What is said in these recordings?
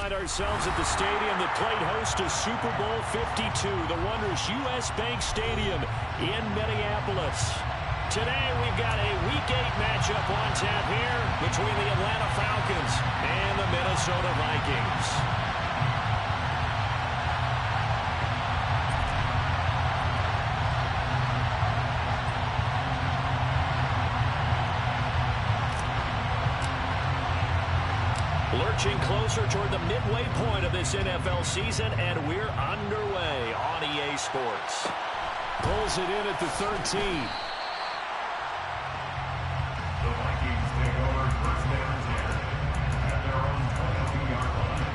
find ourselves at the stadium that played host to Super Bowl 52, the wondrous U.S. Bank Stadium in Minneapolis. Today we've got a Week 8 matchup on tap here between the Atlanta Falcons and the Minnesota Vikings. Lurching closer toward the midway point of this NFL season, and we're underway on EA Sports. Pulls it in at the 13. The Vikings take over first down and 10 at their own 22-yard line.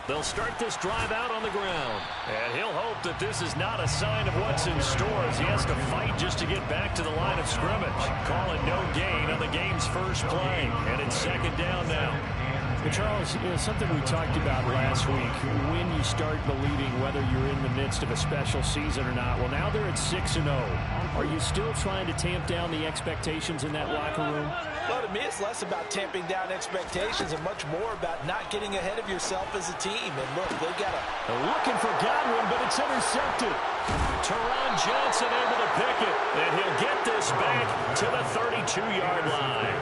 They'll start this drive out on the ground. And he'll hope that this is not a sign of what's in store as he has to fight just to get back to the line of scrimmage. Call it no gain on the game's first play. And it's second down now. But Charles, something we talked about last week, when you start believing whether you're in the midst of a special season or not. Well, now they're at 6-0. Are you still trying to tamp down the expectations in that locker room? Well, to me, it's less about tamping down expectations and much more about not getting ahead of yourself as a team. And look, they got looking for Godwin, but it's intercepted. Teron Johnson able to pick it, and he'll get this back to the 32-yard line.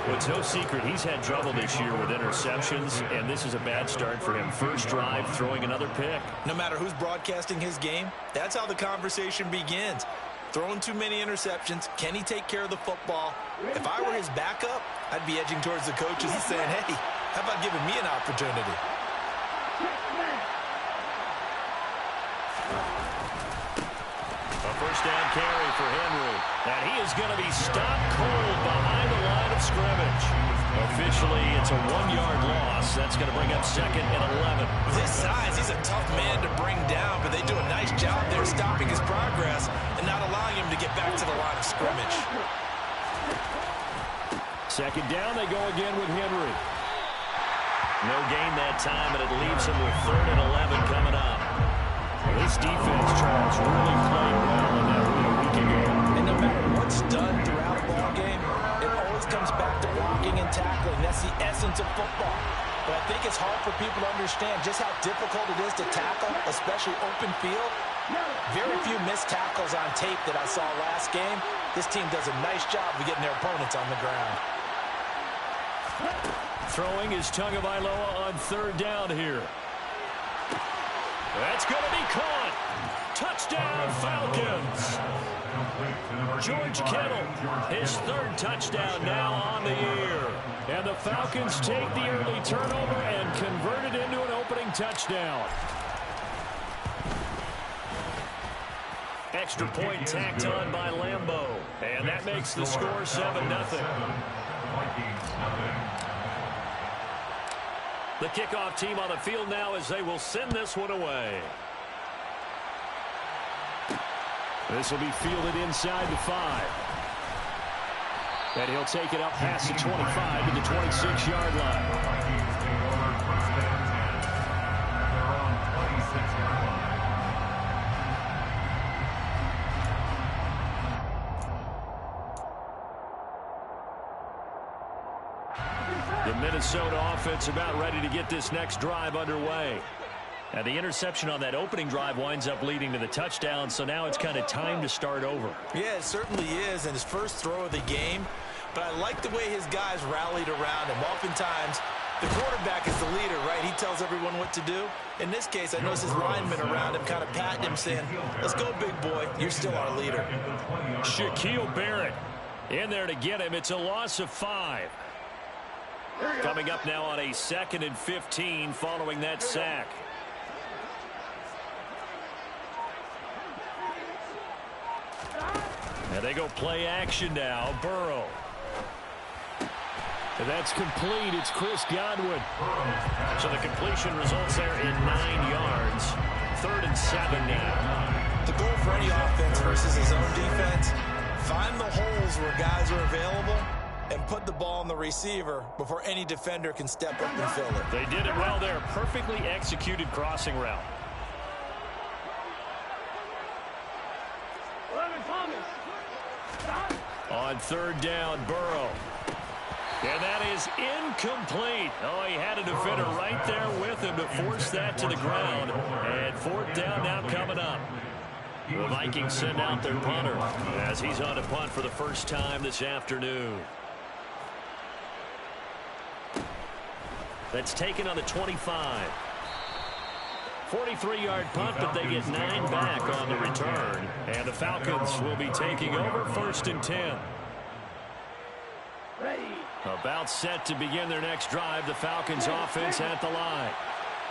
Well, it's no secret he's had trouble this year with interceptions, and this is a bad start for him. First drive, throwing another pick. No matter who's broadcasting his game, that's how the conversation begins. Throwing too many interceptions. Can he take care of the football? If I were his backup, I'd be edging towards the coaches and saying, hey, how about giving me an opportunity? A first down carry for Henry. And he is going to be stopped cold behind the line of scrimmage. Officially, it's a 1-yard loss. That's going to bring up second and 11. With his size, he's a tough man to bring down, but they do a nice job there stopping his progress and not allowing him to get back to the line of scrimmage. Second down, they go again with Henry. No gain that time, and it leaves him with third and 11 coming up. This defense, Charles, really played well in that win a week ago. And no matter what's done throughout a ball game, it always comes back to blocking and tackling. That's the essence of football. But I think it's hard for people to understand just how difficult it is to tackle, especially open field. Very few missed tackles on tape that I saw last game. This team does a nice job of getting their opponents on the ground. Throwing is Tagovailoa on third down here. That's going to be caught. Touchdown, Falcons. George Kittle, his third touchdown now on the year. And the Falcons take the early turnover and convert it into an opening touchdown. Extra point tacked on by Lambeau. And that makes the score 7-0. The kickoff team on the field now as they will send this one away. This will be fielded inside the 5. And he'll take it up past the 25 to the 26-yard line. The Minnesota offense about ready to get this next drive underway. And the interception on that opening drive winds up leading to the touchdown, so now it's kind of time to start over. Yeah, it certainly is, and his first throw of the game. But I like the way his guys rallied around him. Oftentimes, the quarterback is the leader, right? He tells everyone what to do. In this case, I noticed his linemen around him kind of patting him, saying, let's go, big boy. You're still our leader. Shaquille Barrett in there to get him. It's a loss of 5. Coming up now on a 2nd and 15 following that sack. And they go play action now. Burrow. And that's complete. It's Chris Godwin. So the completion results there in 9 yards. 3rd and 7 now. The goal for any offense versus his own defense, find the holes where guys are available and put the ball on the receiver before any defender can step up and fill it. They did it well there. Perfectly executed crossing route. On third down, Burrow. And that is incomplete. Oh, he had a defender right there with him to force that to the ground. And fourth down now coming up. The Vikings send out their punter as he's on a punt for the first time this afternoon. That's taken on the 25. 43-yard punt, but they get 9 back on the return. And the Falcons will be taking over first and 10. About set to begin their next drive. The Falcons offense at the line.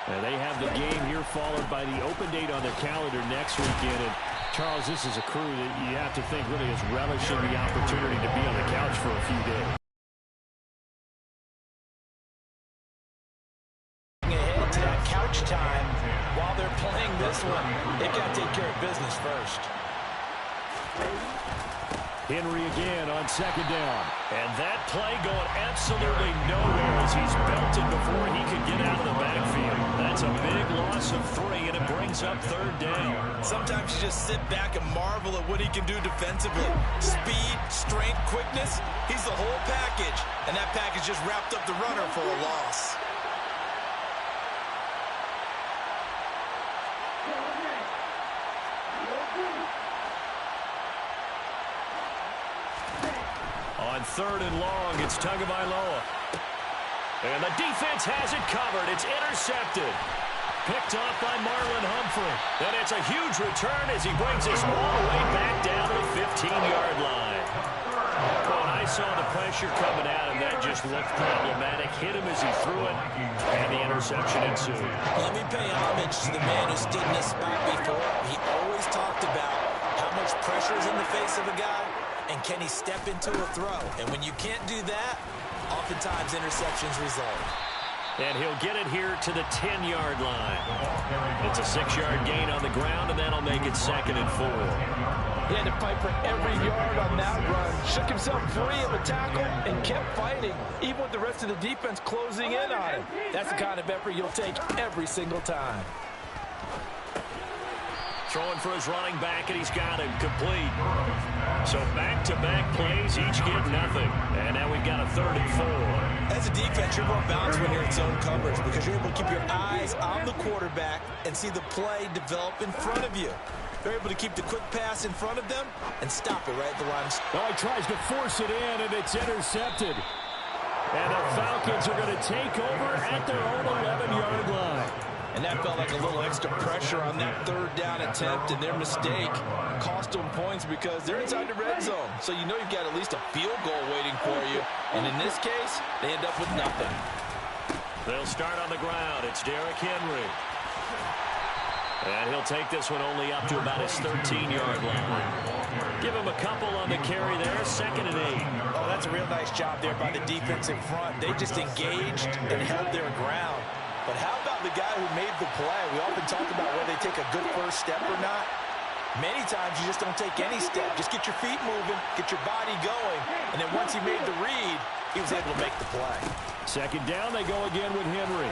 And they have the game here followed by the open date on their calendar next weekend. And Charles, this is a crew that you have to think really is relishing the opportunity to be on the couch for a few days. Ahead to that couch time while they're playing this one. They've got to take care of business first. Henry again on second down. And that play going absolutely nowhere as he's belted before he could get out of the backfield. That's a big loss of 3, and it brings up third down. Sometimes you just sit back and marvel at what he can do defensively. Speed, strength, quickness. He's the whole package. And that package just wrapped up the runner for a loss. On third and long, it's Tagovailoa. And the defense has it covered. It's intercepted. Picked off by Marlon Humphrey. And it's a huge return as he brings us all the way back down to the 15-yard line. Well, I saw the pressure coming at him. That just looked problematic. Hit him as he threw it, and the interception ensued. Let me pay homage to the man who stood in this spot before. He always talked about how much pressure is in the face of a guy, and can he step into a throw? And when you can't do that, oftentimes interceptions result. And he'll get it here to the 10-yard line. It's a 6-yard gain on the ground, and that'll make it 2nd and 4. He had to fight for every yard on that run. Shook himself free of a tackle and kept fighting, even with the rest of the defense closing in on him. That's the kind of effort you'll take every single time. Throwing for his running back, and he's got him complete. So back-to-back plays, each get nothing. And now we've got a 3rd and 4. As a defense, you're more balanced when you're in zone coverage because you're able to keep your eyes on the quarterback and see the play develop in front of you. They're able to keep the quick pass in front of them and stop it right at the line. Oh, he tries to force it in, and it's intercepted. And the Falcons are going to take over at their own 11-yard line. And that felt like a little extra pressure on that 3rd down attempt, and their mistake cost them points because they're inside the red zone. So you know you've got at least a field goal waiting for you. And in this case, they end up with nothing. They'll start on the ground. It's Derrick Henry. And he'll take this one only up to about his 13-yard line. Give him a couple on the carry there, 2nd and 8. Oh, that's a real nice job there by the defense in front. They just engaged and held their ground. But how about the guy who made the play? We often talk about whether they take a good first step or not. Many times you just don't take any step. Just get your feet moving, get your body going, and then once he made the read, he was able to make the play. 2nd down, they go again with Henry.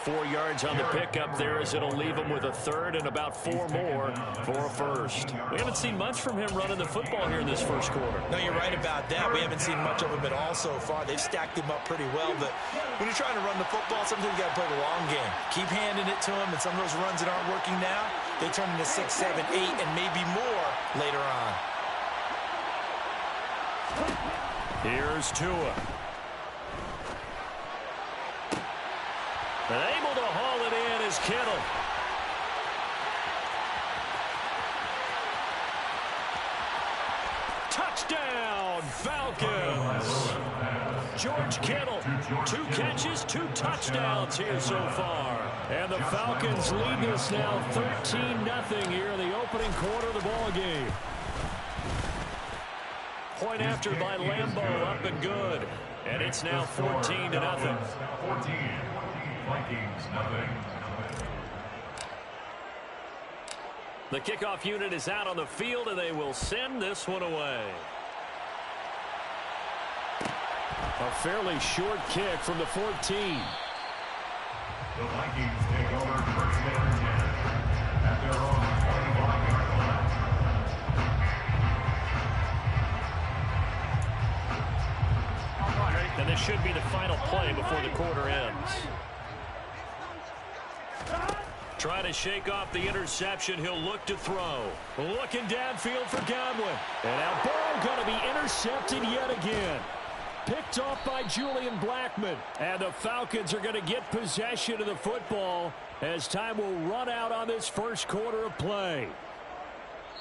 4 yards on the pickup there as it'll leave him with a 3rd and about 4 more for a 1st. We haven't seen much from him running the football here in this first quarter. No, you're right about that. We haven't seen much of him at all so far. They've stacked him up pretty well, but when you're trying to run the football, sometimes you got to play the long game. Keep handing it to him, and some of those runs that aren't working now, they turn into 6, 7, 8, and maybe more later on. Here's Tua. And able to haul it in is Kittle. Touchdown, Falcons. George Kittle, 2 catches, 2 touchdowns here so far. And the Falcons lead this now 13-0 here in the opening quarter of the ball game. Point after by Lambeau, up and good. And it's now 14-0. 14. Vikings, nothing. The kickoff unit is out on the field, and they will send this one away. A fairly short kick from the 14. The Vikings take over first down and 10 at their own 21-yard line. And this should be the final play before the quarter ends. Trying to shake off the interception. He'll look to throw. Looking downfield for Godwin. And now ball going to be intercepted yet again. Picked off by Julian Blackmon. And the Falcons are going to get possession of the football as time will run out on this first quarter of play.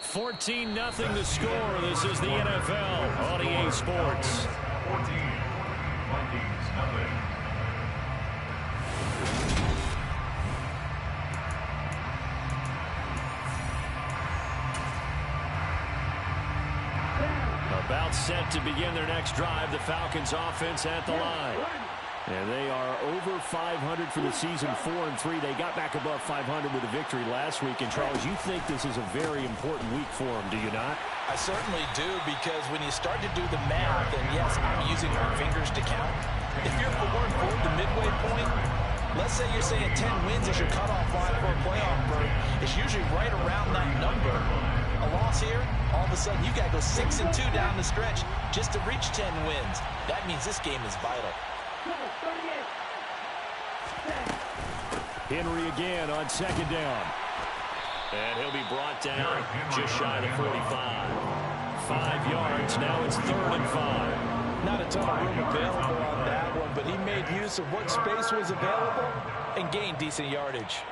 14-0 the score. This is the NFL on EA Sports. 14, Vikings, nothing. About set to begin their next drive. The Falcons offense at the line. And they are over 500 for the season, 4-3. They got back above 500 with a victory last week. And, Charles, you think this is a very important week for them, do you not? I certainly do, because when you start to do the math, and yes, I'm using my fingers to count. If you're going forward the midway point, let's say you're saying 10 wins is your cutoff line for a playoff berth. It's usually right around that number. A loss here, all of a sudden you got to go 6-2 down the stretch just to reach 10 wins. That means this game is vital. Henry again on second down. And he'll be brought down just shy of the 45. 5 yards. Now it's 3rd and 5. Not a ton of room available on that one, but he made use of what space was available and gained decent yardage.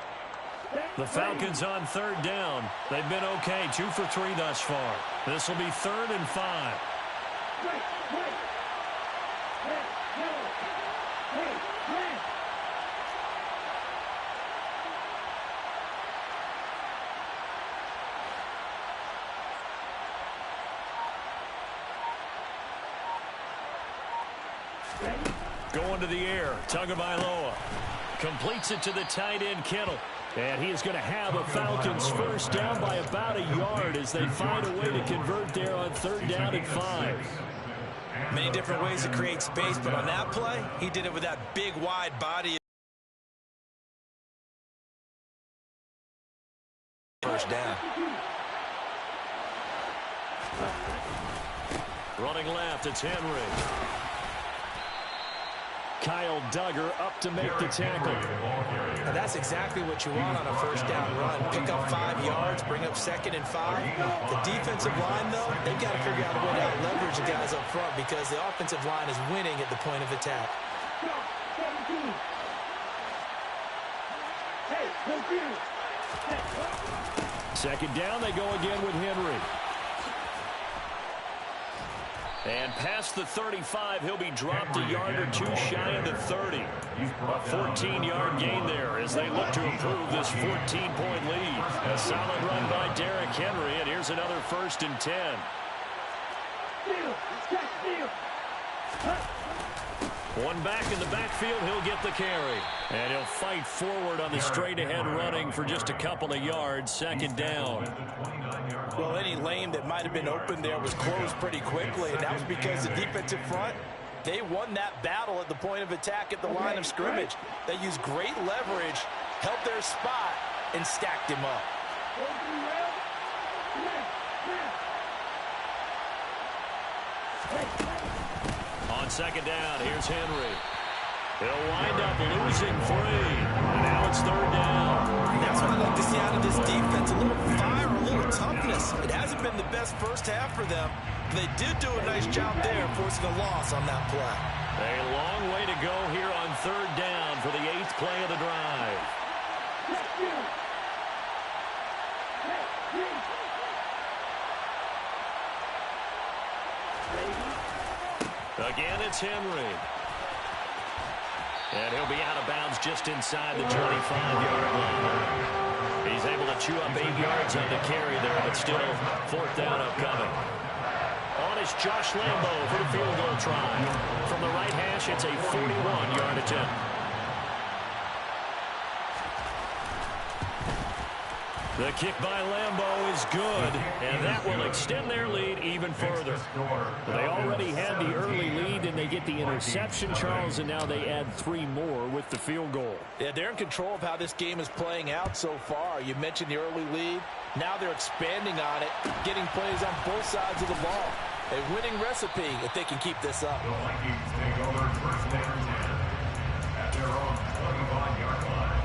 The Falcons on 3rd down. They've been okay. 2 for 3 thus far. This will be 3rd and 5. Going to the air. Tagovailoa completes it to the tight end, Kittle. And he is going to have a Falcons first down by about a yard as they find a way to convert there on 3rd down and 5. Many different ways to create space, but on that play, he did it with that big, wide body. First down. Running left, it's Henry. Kyle Duggar up to make the tackle. And that's exactly what you want on a first down run. Pick up 5 yards, bring up 2nd and 5. The defensive line, though, they've got to figure out a way to out-leverage the guys up front because the offensive line is winning at the point of attack. Second down, they go again with Henry. And past the 35, he'll be dropped a yard or 2 shy of the 30. A 14-yard gain there as they look to improve this 14-point lead. A solid run by Derrick Henry, and here's another 1st and 10. One back in the backfield, he'll get the carry. And he'll fight forward on the straight-ahead running for just a couple of yards. 2nd down. Well, any lane that might have been open there was closed pretty quickly, and that was because the defensive front, they won that battle at the point of attack at the line of scrimmage. They used great leverage, held their spot, and stacked him up. On 2nd down, here's Henry. He'll wind up losing 3. And now it's 3rd down. That's what I like to see out of this defense. A little fire, a little toughness. It hasn't been the best first half for them. They did do a nice job there, forcing a loss on that play. A long way to go here on 3rd down for the 8th play of the drive. Again, it's Henry. And he'll be out of bounds just inside the 25-yard line. He's able to chew up 8 yards on the carry there, but still 4th down upcoming. On is Josh Lambo for the field goal try. From the right hash, it's a 41-yard attempt. The kick by Lambeau is good, and that will extend their lead even further. They already had the early lead, and they get the interception, Charles, and now they add 3 more with the field goal. Yeah, they're in control of how this game is playing out so far. You mentioned the early lead. Now they're expanding on it, getting plays on both sides of the ball. A winning recipe if they can keep this up. The Vikings take over first down and 10 at their own 25-yard line.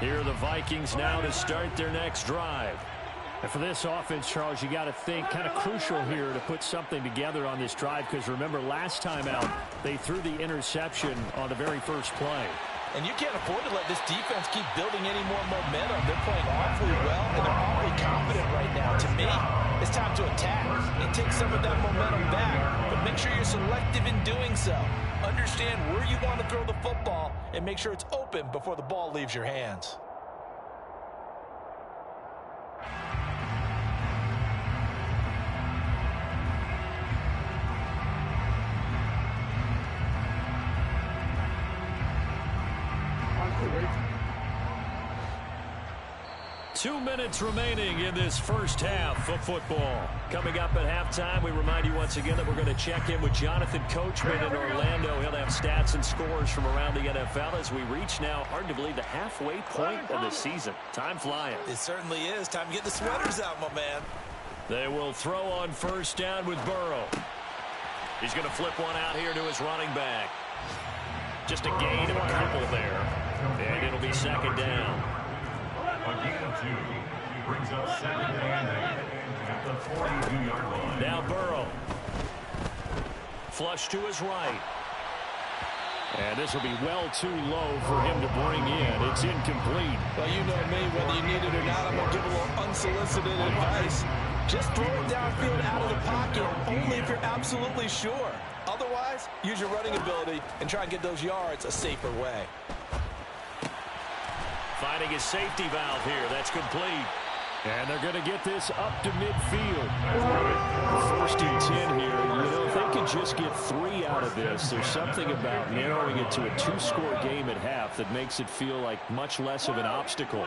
Here are the Vikings now to start their next drive. And for this offense, Charles, you got to think kind of crucial here to put something together on this drive, because remember last time out they threw the interception on the very first play. And you can't afford to let this defense keep building any more momentum. They're playing awfully well, and they're awfully confident right now. To me, it's time to attack and take some of that momentum back. But make sure you're selective in doing so. Understand where you want to throw the football and make sure it's open before the ball leaves your hands. Two minutes remaining in this first half of football. Coming up at halftime, we remind you once again that we're going to check in with Jonathan Coachman in Orlando. He'll have stats and scores from around the NFL as we reach now, hard to believe, the halfway point of the season. Time flying. It certainly is. Time to get the sweaters out, my man. They will throw on first down with Burrow. He's going to flip one out here to his running back. Just a gain of a couple there. And it'll be second down. Brings up second and 8 at the 42-yard line. Now Burrow. Flush to his right. And this will be well too low for him to bring in. It's incomplete. Well, you know me, whether you need it or not, I'm going to give a little unsolicited advice. Just throw it downfield out of the pocket, only if you're absolutely sure. Otherwise, use your running ability and try and get those yards a safer way. Finding his safety valve here. That's complete. And they're going to get this up to midfield. First and 10 here. You know, if they could just get 3 out of this, there's something about narrowing it to a 2-score game at half that makes it feel like much less of an obstacle.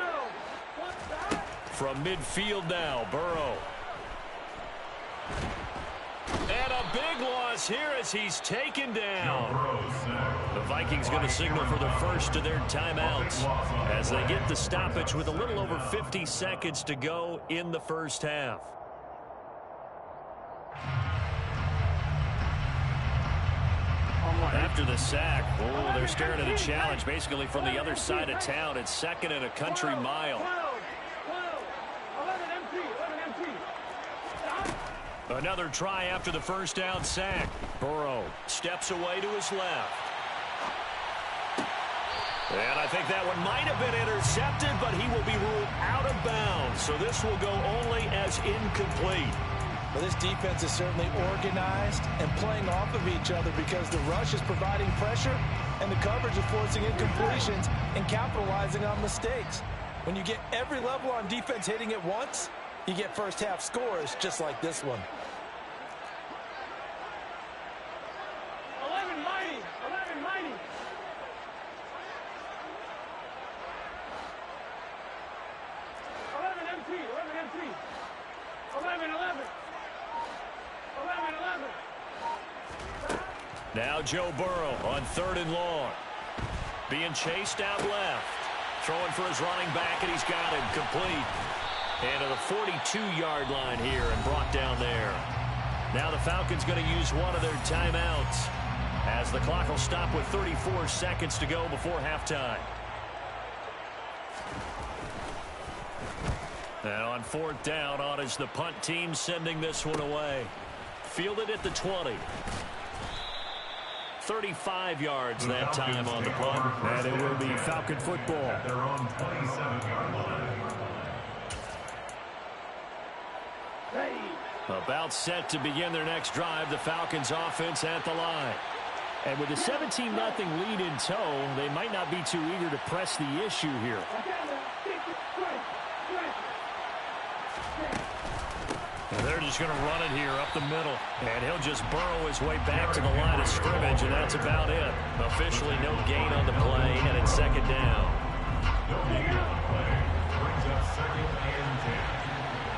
From midfield now, Burrow. And a big loss here as he's taken down. The Vikings going to signal for the first of their timeouts as they get the stoppage with a little over 50 seconds to go in the first half. After the sack, they're staring at a challenge basically from the other side of town. It's second and a country mile. Another try after the first down sack. Burrow steps away to his left. And I think that one might have been intercepted, but he will be ruled out of bounds. So this will go only as incomplete. Well, this defense is certainly organized and playing off of each other because the rush is providing pressure and the coverage is forcing incompletions and capitalizing on mistakes. When you get every level on defense hitting at once, you get first half scores just like this one. 11 mighty. 11 empty. 11. Now Joe Burrow on 3rd and long. Being chased out left. Throwing for his running back, and he's got him complete. And to the 42-yard line here and brought down there. Now the Falcons going to use one of their timeouts as the clock will stop with 34 seconds to go before halftime. And on 4th down, on is the punt team sending this one away. Fielded at the 20. 35 yards that time on the punt. And it will be Falcon football. At their own 27-yard line. About set to begin their next drive, the Falcons offense at the line. And with a 17-0 lead in tow, they might not be too eager to press the issue here. And they're just going to run it here up the middle. And he'll just burrow his way back to the line of scrimmage, and that's about it. Officially no gain on the play, and it's second down. No gain on the play. Brings up 2nd and 10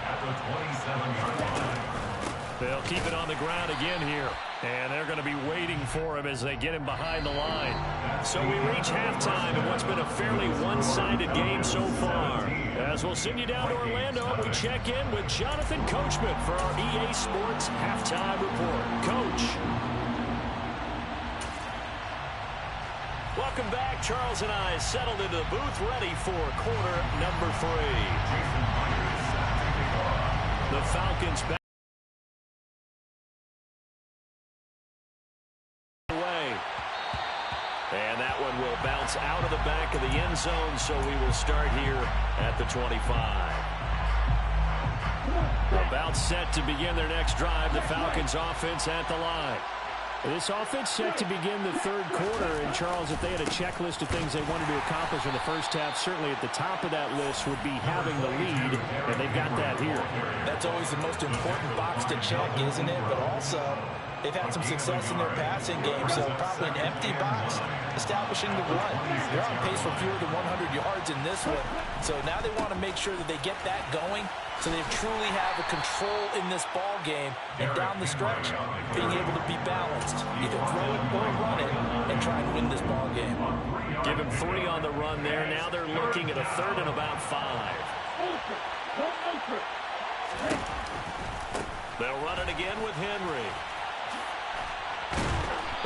at the 27-yard line. They'll keep it on the ground again here. And they're going to be waiting for him as they get him behind the line. So we reach halftime in what's been a fairly one-sided game so far. As we'll send you down to Orlando, we check in with Jonathan Coachman for our EA Sports Halftime Report. Coach. Welcome back. Charles and I settled into the booth, ready for quarter number 3. The Falcons back. And that one will bounce out of the back of the end zone, so we will start here at the 25. About set to begin their next drive, the Falcons offense at the line. This offense set to begin the third quarter, and Charles, if they had a checklist of things they wanted to accomplish in the first half, certainly at the top of that list would be having the lead, and they've got that here. That's always the most important box to check, isn't it? But also, they've had some success in their passing game, so probably an empty box, establishing the run. They're on pace for fewer than 100 yards in this one, so now they want to make sure that they get that going, so they truly have a control in this ball game, and down the stretch, being able to be balanced, either throw it or run it, and try and win this ball game. Give him 3 on the run there. Now they're looking at a 3rd and about 5. They'll run it again with Henry.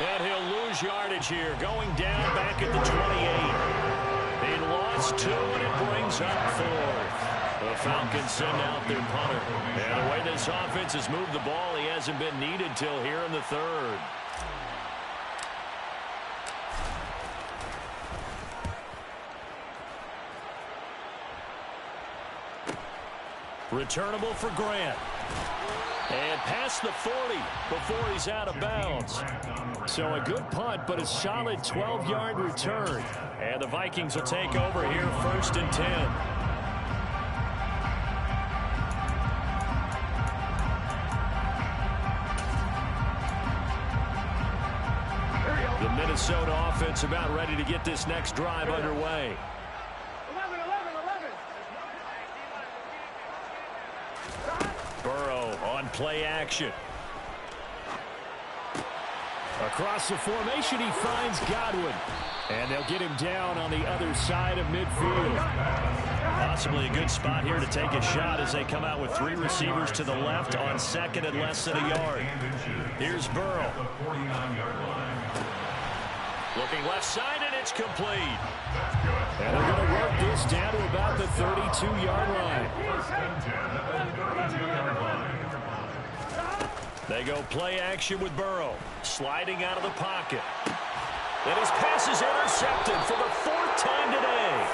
And he'll lose yardage here, going down back at the 28. He lost 2, and it brings up 4th. The Falcons send out their punter. And the way this offense has moved the ball, he hasn't been needed till here in the 3rd. Returnable for Grant. And past the 40 before he's out of bounds. So a good punt, but a solid 12-yard return. And the Vikings will take over here 1st and 10. The Minnesota offense about ready to get this next drive underway. 11. Burrow on play action. Across the formation, he finds Godwin. And they'll get him down on the other side of midfield. Possibly a good spot here to take a shot as they come out with 3 receivers to the left on 2nd and less than a yard. Here's Burrow. Looking left side, and it's complete. And they're going to work this down to about the 32-yard line. They go play action with Burrow. Sliding out of the pocket. And his pass is intercepted for the 4th time today.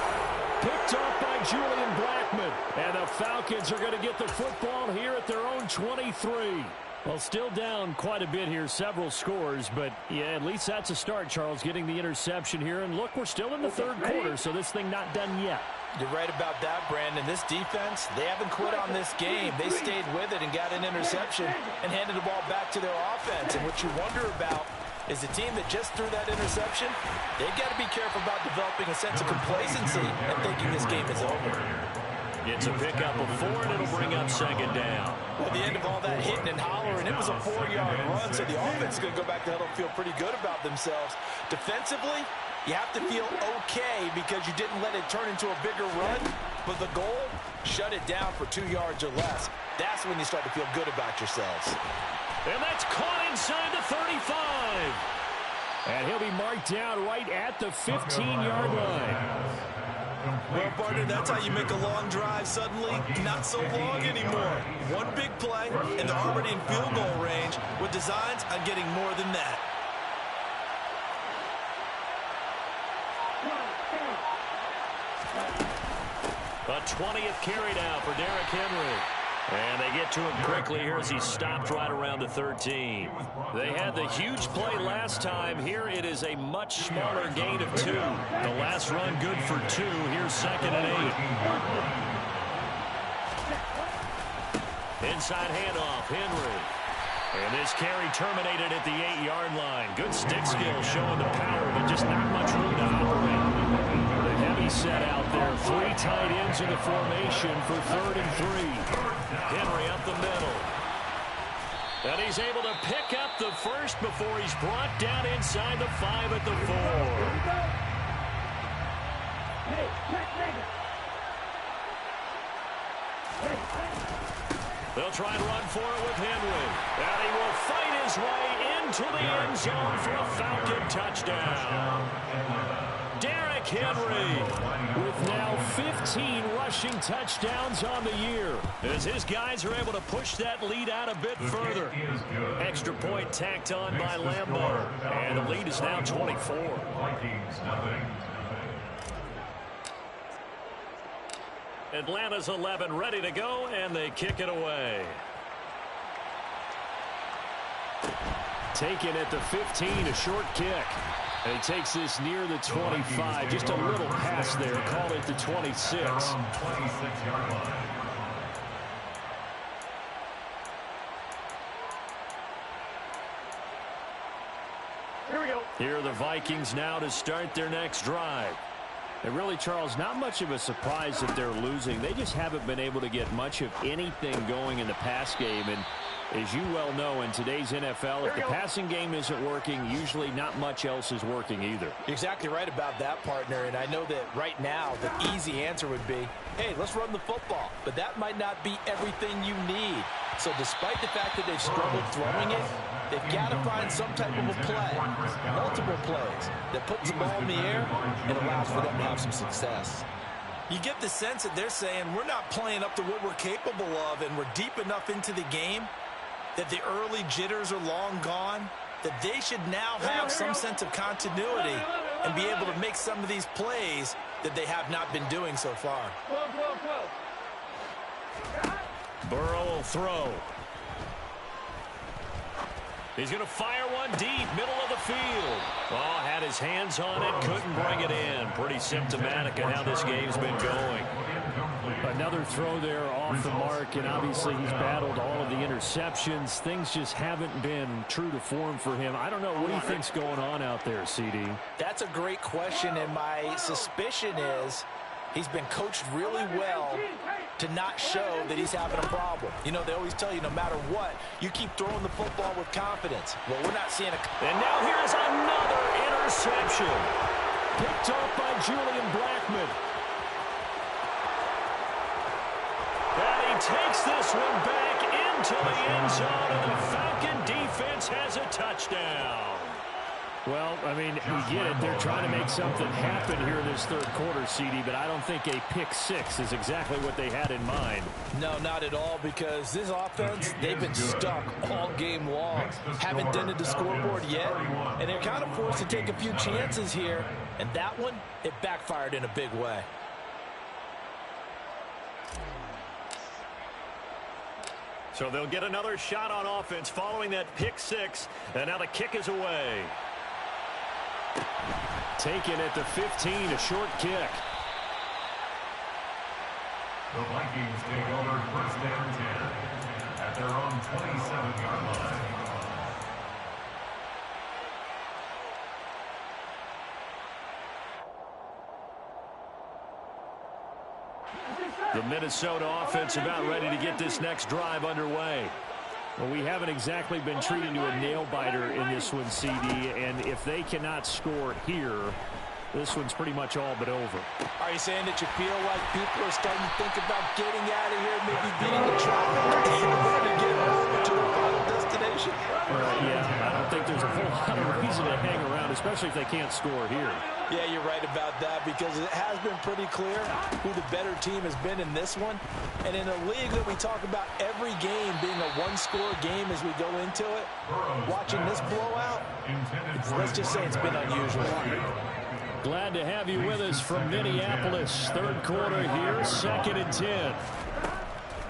Picked off by Julian Blackman. And the Falcons are going to get the football here at their own 23. Well, still down quite a bit here, several scores, but yeah, at least that's a start, Charles, getting the interception here. And look, we're still in the 3rd quarter, so this thing not done yet. You're right about that, Brandon. This defense, they haven't quit on this game. They stayed with it and got an interception and handed the ball back to their offense. And what you wonder about is the team that just threw that interception, they've got to be careful about developing a sense of complacency and thinking this game is over. Gets a pickup of 4, and it'll bring up 2nd down. Well, the end of all that hitting and hollering, it was a 4-yard run, so the offense is going to go back to huddle and feel pretty good about themselves. Defensively, you have to feel okay because you didn't let it turn into a bigger run, but the goal, shut it down for 2 yards or less. That's when you start to feel good about yourselves. And that's caught inside the 35. And he'll be marked down right at the 15-yard line. Well, partner, that's how you make a long drive suddenly not so long anymore. One big play, and they're already in field goal range with designs on getting more than that. A 20th carry now for Derrick Henry. And they get to him quickly here as he stopped right around the 13. They had the huge play last time. Here it is a much smaller gain of 2. The last run good for 2. Here's 2nd and 8. Inside handoff, Henry. And this carry terminated at the 8-yard line. Good stick skill showing the power, but just not much room to operate. The heavy set out there. 3 tight ends in the formation for 3rd and 3. Henry up the middle. And he's able to pick up the first before he's brought down inside the 5 at the 4. They'll try and run for it with Henry. And he will fight his way into the end zone for a Falcon touchdown. Derrick Henry with now 15 rushing touchdowns on the year, as his guys are able to push that lead out a bit further. Extra point tacked on by Lambeau, and the lead is now 24. Atlanta's 11 ready to go, and they kick it away. Taken at the 15, a short kick. And he takes this near the 25. Just a little pass there. Call it the 26. Here we go. Here are the Vikings now to start their next drive. And really, Charles, not much of a surprise that they're losing. They just haven't been able to get much of anything going in the pass game. And as you well know, in today's NFL, if the passing game isn't working, usually not much else is working either. You're exactly right about that, partner. And I know that right now the easy answer would be, hey, let's run the football. But that might not be everything you need. So despite the fact that they've struggled throwing it, they've got to find some type of a play, multiple plays, that puts the ball in the air and allows for them to have some success. You get the sense that they're saying we're not playing up to what we're capable of, and we're deep enough into the game that the early jitters are long gone, that they should now have some sense of continuity and be able to make some of these plays that they have not been doing so far. Burrow will throw. He's going to fire one deep, middle of the field. Oh, had his hands on it, couldn't bring it in. Pretty symptomatic of how this game's been going. Another throw there off the mark, and obviously he's battled all of the interceptions. Things just haven't been true to form for him. I don't know. What do you think's going on out there, CD? That's a great question, and my suspicion is he's been coached really well to not show that he's having a problem. You know, they always tell you no matter what, you keep throwing the football with confidence. Well, we're not seeing a... And now here's another interception. Picked off by Julian Blackmon. And he takes this one back into the end zone, and the Falcon defense has a touchdown. Well, I mean, you get it. They're trying to make something happen here in this third quarter, CD, but I don't think a pick six is exactly what they had in mind. No, not at all, because this offense, they've been stuck all game long. Haven't dented the scoreboard yet, and they're kind of forced to take a few chances here, and that one, it backfired in a big way. So they'll get another shot on offense following that pick six, and now the kick is away. Taken at the 15, a short kick. The Vikings take over 1st and 10 at their own 27-yard line. The Minnesota offense about ready to get this next drive underway. Well, we haven't exactly been treated to a nail-biter in this one, CD, and if they cannot score here, this one's pretty much all but over. Are you saying that you feel like people are starting to think about getting out of here, maybe beating the traffic to get over to their final destination? Yeah, I don't think there's a whole lot of reason to hang around, especially if they can't score here. Yeah, you're right about that, because it has been pretty clear who the better team has been in this one. And in a league that we talk about every game being a one-score game as we go into it, watching this blowout, let's just say it's been unusual. Glad to have you with us from Minneapolis. Third quarter here, 2nd and 10.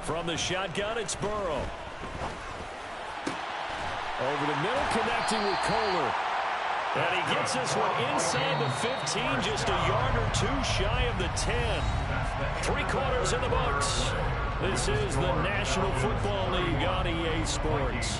From the shotgun, it's Burrow. Over the middle, connecting with Kohler. And he gets this one inside the 15, just a yard or two shy of the 10. 3 quarters in the books. This is the National Football League on EA Sports.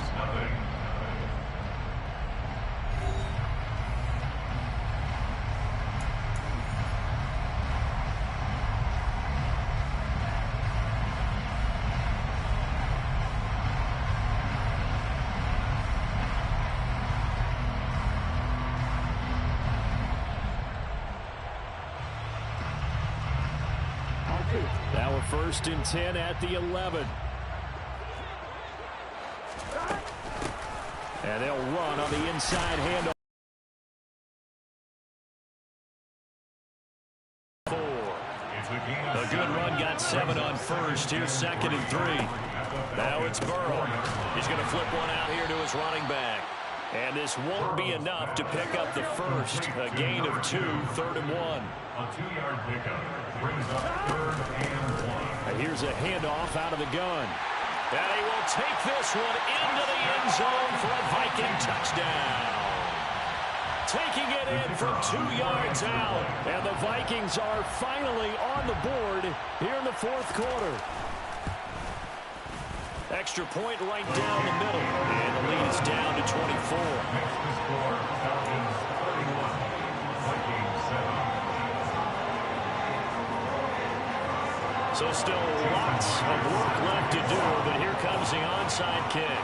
Now a 1st and 10 at the 11. And they'll run on the inside handoff. A good run got 7 on 1st. Here's 2nd and 3. Now it's Burrow. He's going to flip one out here to his running back. And this won't be enough to pick up the 1st. A gain of 2, 3rd and 1. A 2-yard pickup brings up 3rd and 1. And here's a handoff out of the gun. And he will take this one into the end zone for a Viking touchdown. Taking it in from 2 yards out. And the Vikings are finally on the board here in the 4th quarter. Extra point right down the middle. And the lead is down to 24. Next to score, Falcons 31, Vikings 7. So still lots of work left to do, but here comes the onside kick.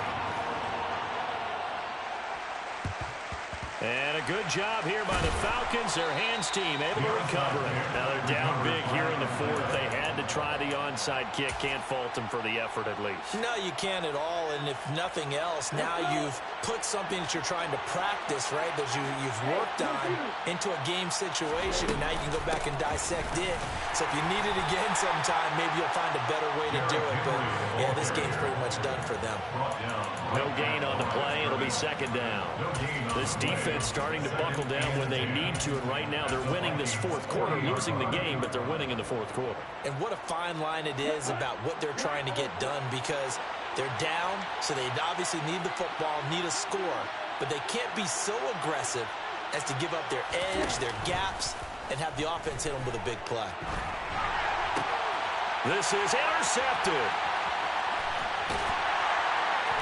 And a good job here by the Falcons. Their hands team able to recover it. Now they're down big here in the 4th. They had to try the onside kick. Can't fault them for the effort at least. No, you can't at all. And if nothing else, now you've put something that you're trying to practice, right, that you've worked on into a game situation. And now you can go back and dissect it. So if you need it again sometime, maybe you'll find a better way to do it. But, yeah, this game's pretty much done for them. No gain on the play. It'll be 2nd down. This defense starting to buckle down when they need to, and right now they're winning this 4th quarter, losing the game, but they're winning in the 4th quarter. And what a fine line it is about what they're trying to get done, because they're down, so they obviously need the football, need a score, but they can't be so aggressive as to give up their edge, their gaps, and have the offense hit them with a big play. This is intercepted.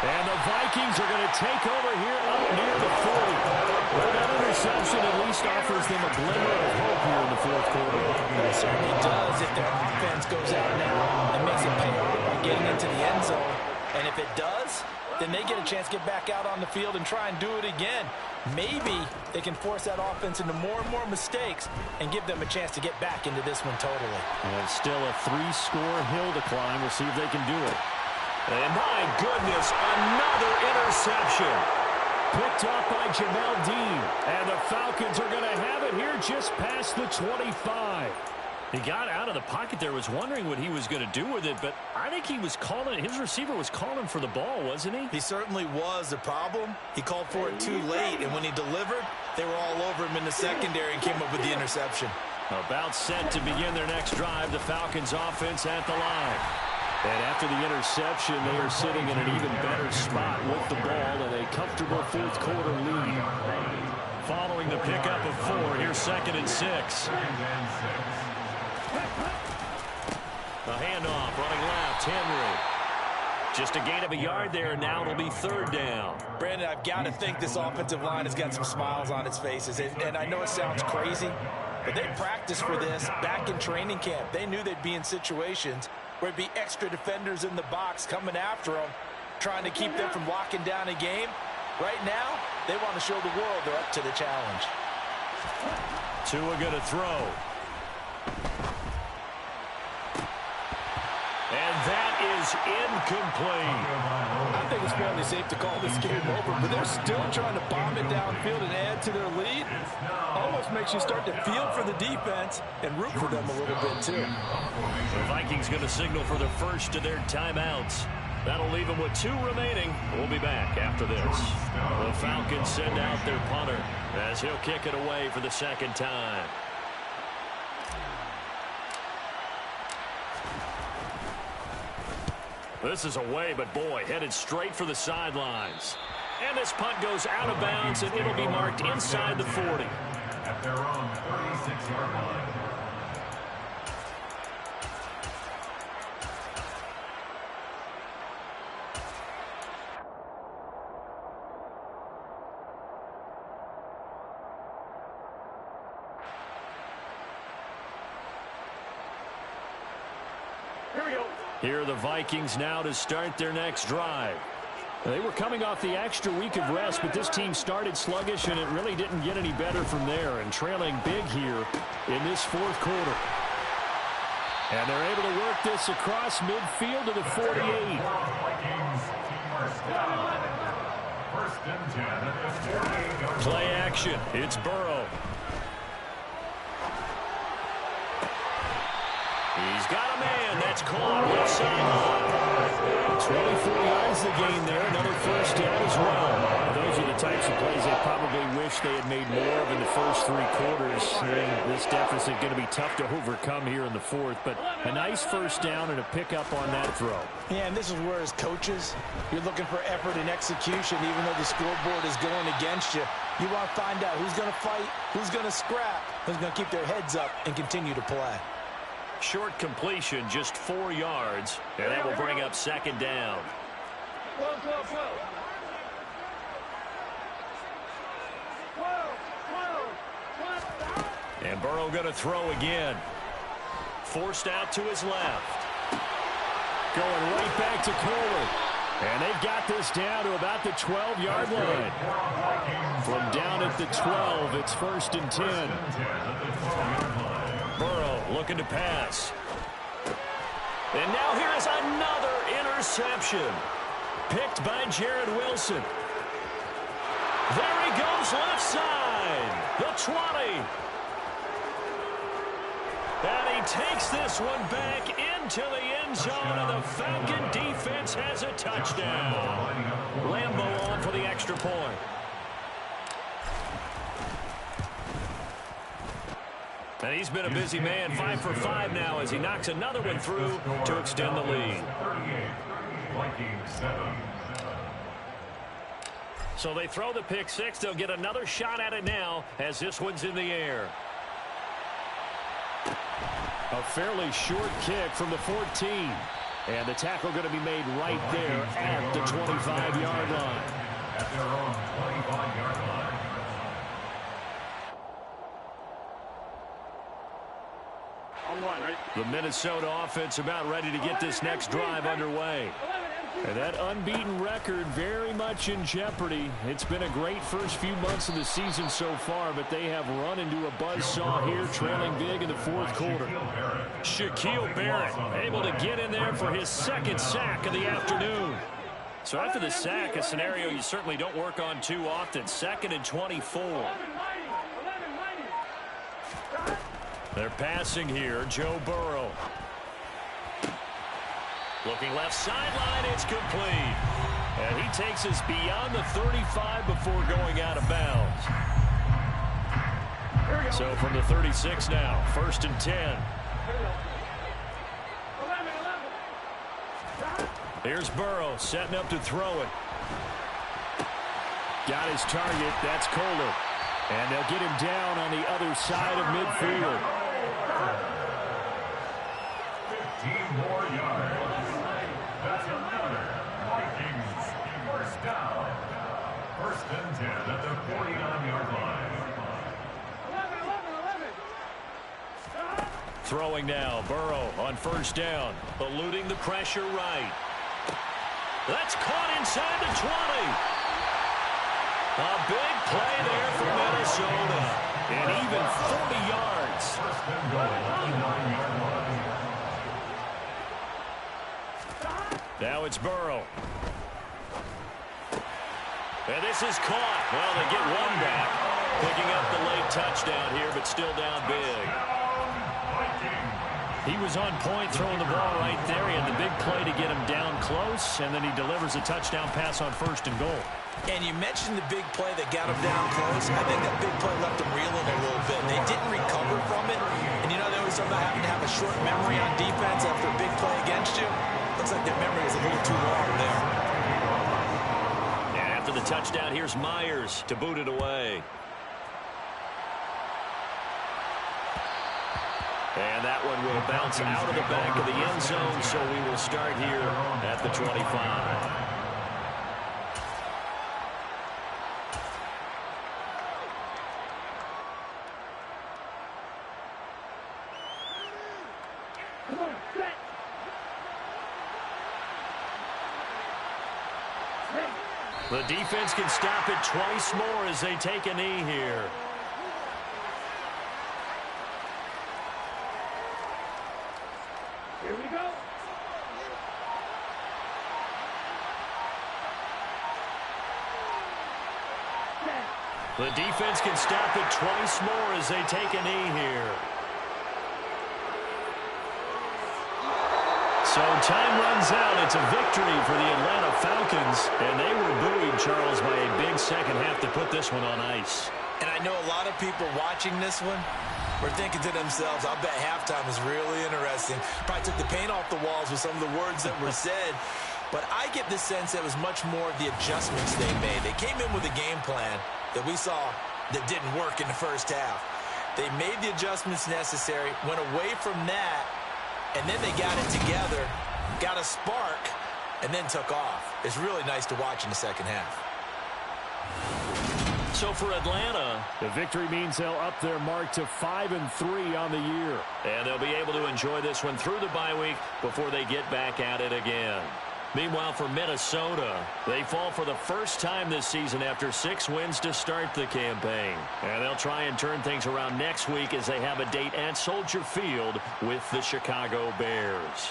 And the Vikings are going to take over here up near the 40. Well, that interception at least offers them a glimmer of hope here in the 4th quarter. It certainly does. If their offense goes out now and makes it pay off by getting into the end zone, and if it does, then they get a chance to get back out on the field and try and do it again. Maybe they can force that offense into more and more mistakes and give them a chance to get back into this one totally. And still a 3-score hill to climb. We'll see if they can do it. And my goodness, another interception. Picked up by Jamel Dean. And the Falcons are going to have it here just past the 25. He got out of the pocket there, was wondering what he was going to do with it, but I think he was calling, his receiver was calling for the ball, wasn't he? He certainly was. The problem, he called for it too late, and when he delivered, they were all over him in the secondary and came up with the interception. About set to begin their next drive, the Falcons offense at the line. And after the interception, they are sitting in an even better spot with the ball and a comfortable 4th quarter lead. Following the pickup of 4, here's 2nd and 6. A handoff, running left, Henry. Just a gain of a yard there, and now it'll be 3rd down. Brandon, I've got to think this offensive line has got some smiles on its faces. And I know it sounds crazy, but they practiced for this back in training camp. They knew they'd be in situations where it'd be extra defenders in the box coming after them, trying to keep them from locking down a game. Right now, they want to show the world they're up to the challenge. Tua going to throw. And that is incomplete. I think it's fairly safe to call this game over, but they're still trying to bomb it downfield and add to their lead. Almost makes you start to feel for the defense and root for them a little bit, too. The Vikings going to signal for the first of their timeouts. That'll leave them with 2 remaining. We'll be back after this. The Falcons send out their punter as he'll kick it away for the 2nd time. This is away, but boy, headed straight for the sidelines. And this punt goes out of bounds, and it'll be marked inside the 40. At their own 36-yard line. Here are the Vikings now to start their next drive. They were coming off the extra week of rest, but this team started sluggish, and it really didn't get any better from there, and trailing big here in this fourth quarter. And they're able to work this across midfield to the 48. Play action. It's Burrow. He's got a man. That's caught. Left sideline. 24 yards the gain there. Another first down as well. Those are the types of plays they probably wish they had made more of in the first three quarters. This deficit going to be tough to overcome here in the fourth, but a nice first down and a pickup on that throw. Yeah, and this is where as coaches, you're looking for effort and execution, even though the scoreboard is going against you. You want to find out who's going to fight, who's going to scrap, who's going to keep their heads up and continue to play. Short completion, just 4 yards, and that will bring up second down. And Burrow going to throw again. Forced out to his left. Going right back to Kohler. And they've got this down to about the 12-yard line. From down at the 12, it's 1st and 10. Burrow looking to pass. And now here is another interception. Picked by Jared Wilson. There he goes left side. The 20. And he takes this one back into the end zone, and the Falcon defense has a touchdown. Lambo on for the extra point. And he's been a busy man, 5 for 5 now as he knocks another one through to extend the lead. So they throw the pick six. They'll get another shot at it now as this one's in the air. A fairly short kick from the 14. And the tackle going to be made right there at the 25-yard line. At their own 25-yard line. The Minnesota offense about ready to get this next drive underway. And that unbeaten record very much in jeopardy. It's been a great first few months of the season so far, but they have run into a buzzsaw here, trailing big in the fourth quarter. Shaquille Barrett able to get in there for his second sack of the afternoon. So after the sack, a scenario you certainly don't work on too often. 2nd and 24. They're passing here. Joe Burrow. Looking left sideline, it's complete. And he takes us beyond the 35 before going out of bounds. So from the 36 now, 1st and 10. Here's Burrow setting up to throw it. Got his target. That's Kohler. And they'll get him down on the other side of midfield. 15 more yards. That's another Vikings first down. 1st and 10 at the 49-yard line. Throwing now, Burrow on 1st down, eluding the pressure right. That's caught inside the 20. A big play there for Minnesota. And even 40 yards. 1st and goal, 9-yard line. Now it's Burrow. And this is caught. Well, they get one back. Picking up the late touchdown here, but still down big. He was on point throwing the ball right there. He had the big play to get him down close, and then he delivers a touchdown pass on 1st and goal. And you mentioned the big play that got him down close. I think that big play left him reeling a little bit. They didn't recover from it. And you know, they always talk about having to have a short memory on defense after a big play against you. Looks like their memory was a little too long there. And after the touchdown, here's Myers to boot it away. And that one will bounce out of the back of the end zone, so we will start here at the 25. The defense can stop it twice more as they take a knee here. Here we go. The defense can stop it twice more as they take a knee here. So time runs out. It's a victory for the Atlanta Falcons. And they were buoyed, Charles, by a big second half to put this one on ice. And I know a lot of people watching this one were thinking to themselves, I'll bet halftime was really interesting. Probably took the paint off the walls with some of the words that were said. But I get the sense that it was much more of the adjustments they made. They came in with a game plan that we saw that didn't work in the first half. They made the adjustments necessary, went away from that, and then they got it together, got a spark, and then took off. It's really nice to watch in the second half. So for Atlanta, the victory means they'll up their mark to 5-3 on the year. And they'll be able to enjoy this one through the bye week before they get back at it again. Meanwhile, for Minnesota, they fall for the first time this season after 6 wins to start the campaign. And they'll try and turn things around next week as they have a date at Soldier Field with the Chicago Bears.